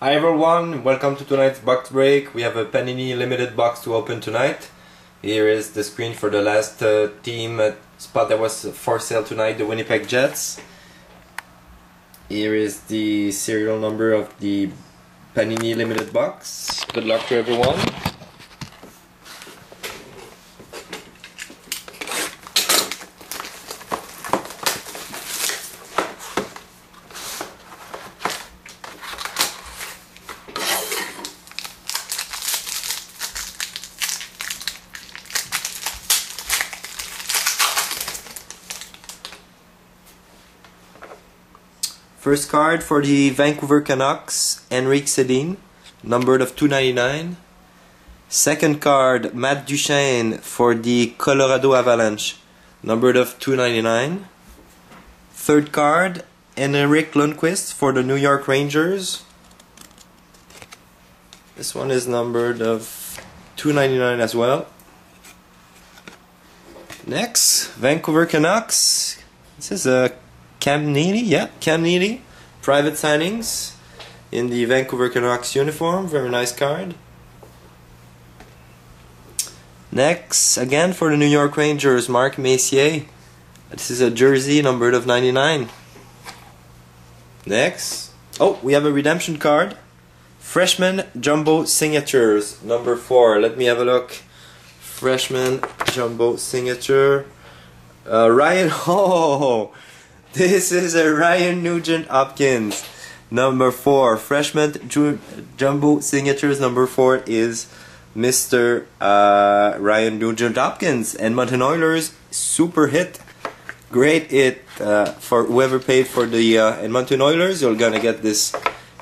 Hi everyone, welcome to tonight's box break. We have a Panini limited box to open tonight. Here is the screen for the last team spot that was for sale tonight, the Winnipeg Jets. Here is the serial number of the Panini limited box. Good luck to everyone. First card for the Vancouver Canucks, Henrik Sedin, numbered of 299. Second card, Matt Duchene for the Colorado Avalanche, numbered of 299. Third card, Henrik Lundqvist for the New York Rangers. This one is numbered of 299 as well. Next, Vancouver Canucks. This is a Cam Neely, private signings in the Vancouver Canucks uniform, very nice card. Next, again for the New York Rangers, Mark Messier. This is a jersey numbered of 99. Next, oh, we have a redemption card. Freshman Jumbo Signatures, number 4. Let me have a look. Freshman Jumbo Signature. Ryan, oh! This is a Ryan Nugent-Hopkins, number 4. Freshman Jumbo Signatures number 4 is Mr. Ryan Nugent-Hopkins. Edmonton Oilers, super hit. Great hit for whoever paid for the Edmonton Oilers. You're gonna get this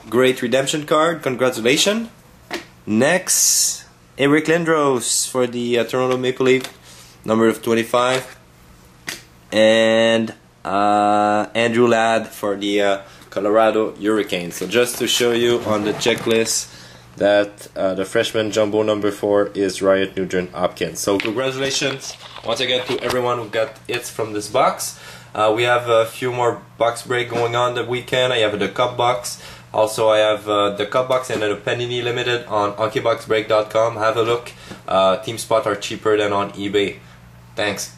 great redemption card. Congratulations. Next, Eric Lindros for the Toronto Maple Leafs, number of 25. And Andrew Ladd for the Colorado Hurricanes. So just to show you on the checklist that the freshman jumbo number 4 is Ryan Nugent-Hopkins. So congratulations once again to everyone who got hits from this box. We have a few more box break going on the weekend. I have the Cup box. Also I have the Cup box and the Panini Limited on hockeyboxbreak.com. Have a look. Team spot are cheaper than on eBay. Thanks.